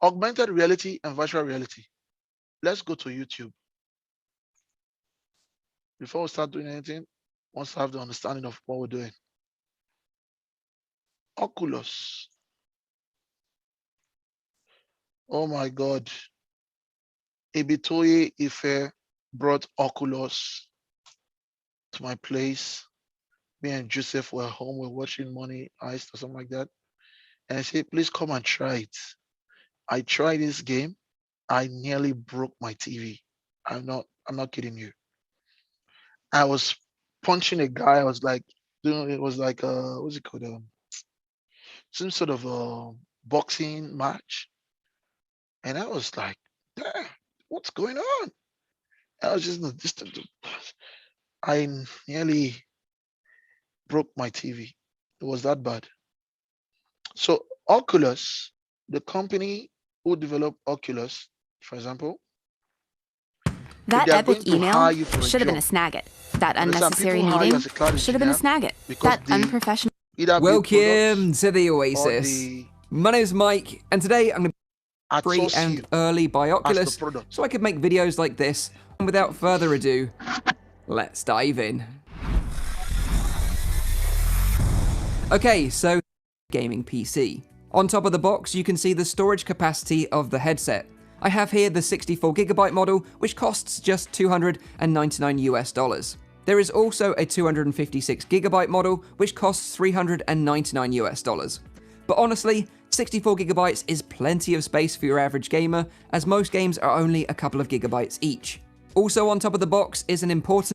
Augmented reality and virtual reality. Let's go to YouTube. Before we start doing anything, once I have the understanding of what we're doing. Oculus. Oh my God. Ibitoye Ife brought Oculus to my place. Me and Joseph were home, we're watching Money Heist or something like that. And I said, please come and try it. I tried this game. I nearly broke my TV. I'm not kidding you. I was punching a guy. I was like, it was like what's it called? Some sort of a boxing match. And I was like, damn, what's going on? I was just I nearly broke my TV. It was that bad. So Oculus, the company who developed Oculus, for example, if That they are going epic to email hire you for a should have been a job, snagit. That understand, unnecessary people hire you meeting as a cloud should have been a engineer snagit. because That they unprofessional. either build Welcome products to the or Oasis. they My name is Mike, and today I'm going to be free outsource and you early by as the Oculus, product. so I could make videos like this. And without further ado, let's dive in. Okay, so gaming PC. On top of the box, you can see the storage capacity of the headset. I have here the 64GB model, which costs just $299 US. There is also a 256GB model, which costs $399 US. But honestly, 64GB is plenty of space for your average gamer, as most games are only a couple of gigabytes each. Also on top of the box is an important...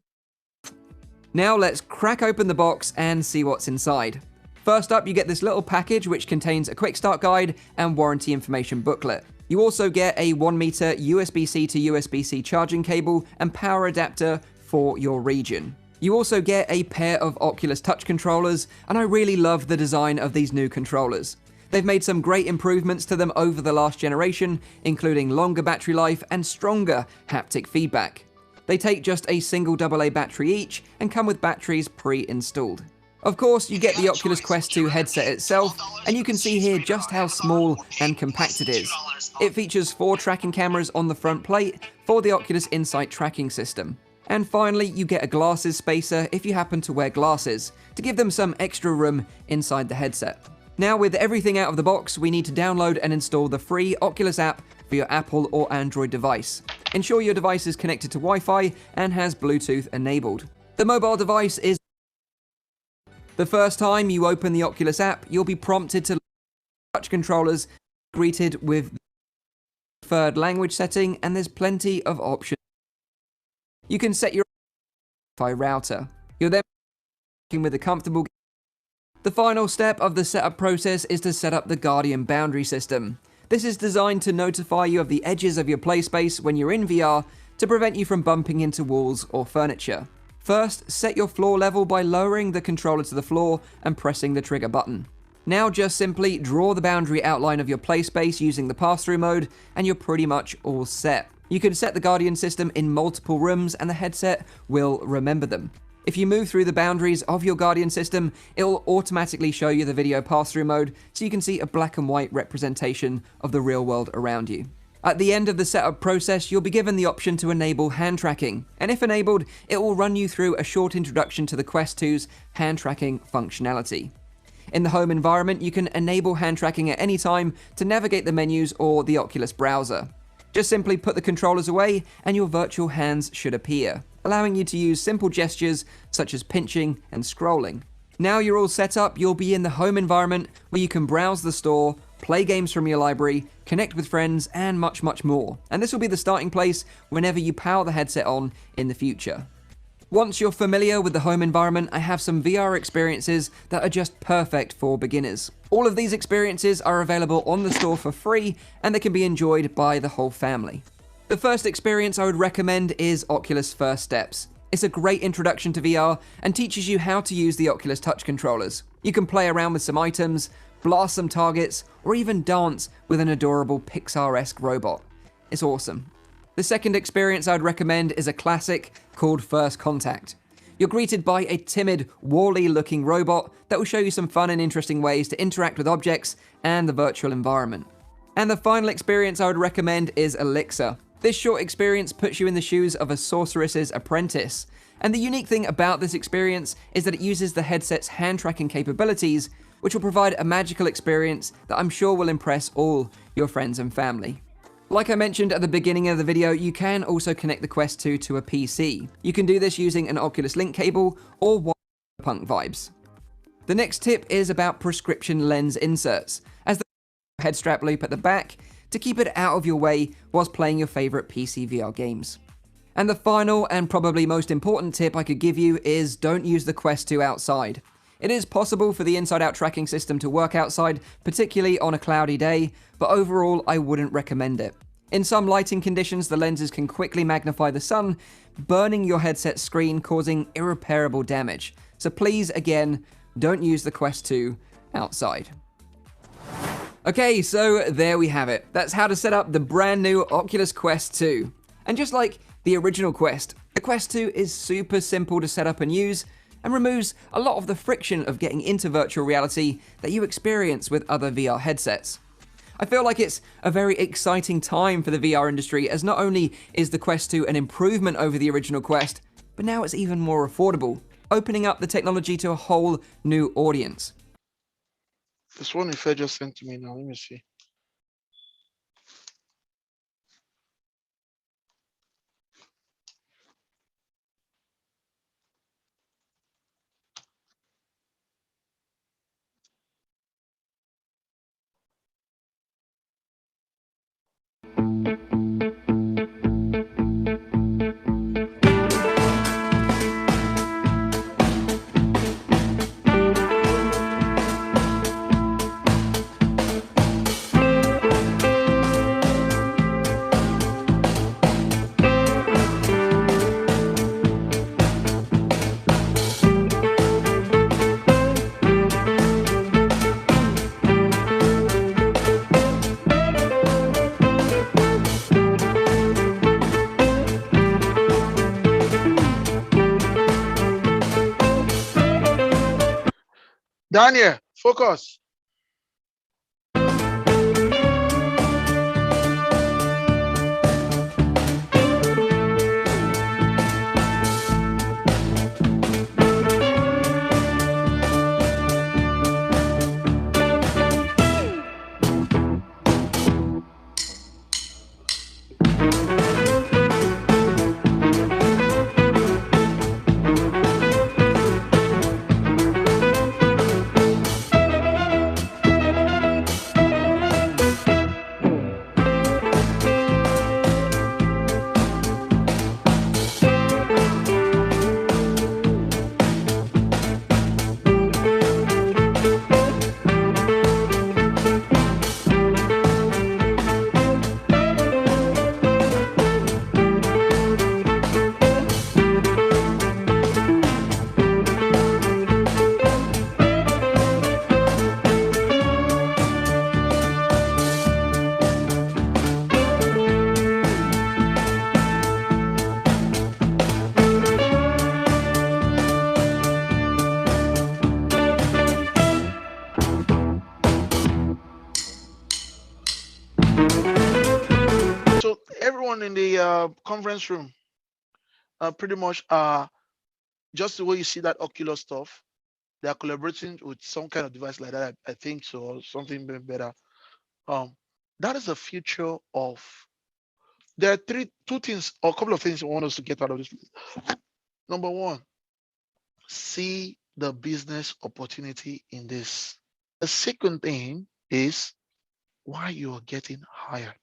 Now let's crack open the box and see what's inside. First up, you get this little package which contains a quick start guide and warranty information booklet. You also get a 1 meter USB-C to USB-C charging cable and power adapter for your region. You also get a pair of Oculus touch controllers, and I really love the design of these new controllers. They've made some great improvements to them over the last generation, including longer battery life and stronger haptic feedback. They take just a single AA battery each and come with batteries pre-installed. Of course, you get the Oculus Quest 2 headset itself, and you can see here just how small and compact it is. It features 4 tracking cameras on the front plate for the Oculus Insight tracking system. And finally, you get a glasses spacer if you happen to wear glasses, to give them some extra room inside the headset. Now, with everything out of the box, we need to download and install the free Oculus app for your Apple or Android device. Ensure your device is connected to Wi-Fi and has Bluetooth enabled. The mobile device is... The first time you open the Oculus app, you'll be prompted to touch controllers, greeted with the preferred language setting, and there's plenty of options. You can set your Wi-Fi router. You're then working with a comfortable... The final step of the setup process is to set up the Guardian boundary system. This is designed to notify you of the edges of your play space when you're in VR to prevent you from bumping into walls or furniture. First, set your floor level by lowering the controller to the floor and pressing the trigger button. Now just simply draw the boundary outline of your play space using the pass-through mode, and you're pretty much all set. You can set the Guardian system in multiple rooms and the headset will remember them. If you move through the boundaries of your Guardian system, it will automatically show you the video pass-through mode so you can see a black and white representation of the real world around you. At the end of the setup process, you'll be given the option to enable hand tracking, and if enabled, it will run you through a short introduction to the Quest 2's hand tracking functionality. In the home environment, you can enable hand tracking at any time to navigate the menus or the Oculus browser. Just simply put the controllers away and your virtual hands should appear, allowing you to use simple gestures such as pinching and scrolling. Now you're all set up, you'll be in the home environment where you can browse the store, play games from your library, connect with friends, and much, much more. And this will be the starting place whenever you power the headset on in the future. Once you're familiar with the home environment, I have some VR experiences that are just perfect for beginners. All of these experiences are available on the store for free, and they can be enjoyed by the whole family. The first experience I would recommend is Oculus First Steps. It's a great introduction to VR and teaches you how to use the Oculus touch controllers. You can play around with some items, blast some targets, or even dance with an adorable Pixar-esque robot. It's awesome. The second experience I'd recommend is a classic called First Contact. You're greeted by a timid, Wall-E-looking robot that will show you some fun and interesting ways to interact with objects and the virtual environment. And the final experience I would recommend is Elixir. This short experience puts you in the shoes of a sorceress's apprentice. And the unique thing about this experience is that it uses the headset's hand tracking capabilities, which will provide a magical experience that I'm sure will impress all your friends and family. Like I mentioned at the beginning of the video, you can also connect the Quest 2 to a PC. You can do this using an Oculus Link cable or Punk vibes. The next tip is about prescription lens inserts, as the head strap loop at the back to keep it out of your way whilst playing your favorite PC VR games. And the final and probably most important tip I could give you is don't use the Quest 2 outside. It is possible for the inside-out tracking system to work outside, particularly on a cloudy day, but overall I wouldn't recommend it. In some lighting conditions, the lenses can quickly magnify the sun, burning your headset screen, causing irreparable damage. So please, again, don't use the Quest 2 outside. Okay, so there we have it. That's how to set up the brand new Oculus Quest 2. And just like the original Quest, the Quest 2 is super simple to set up and use, and removes a lot of the friction of getting into virtual reality that you experience with other VR headsets. I feel like it's a very exciting time for the VR industry, as not only is the Quest 2 an improvement over the original Quest, but now it's even more affordable, opening up the technology to a whole new audience. This one Ife just sent to me now. Let me see. Daniel, focus. So everyone in the conference room, pretty much just the way you see that Oculus stuff, they are collaborating with some kind of device like that. I think so, or something better. That is the future of. There are two things, or a couple of things I want us to get out of this. Number one, see the business opportunity in this. The second thing is why you're getting hired.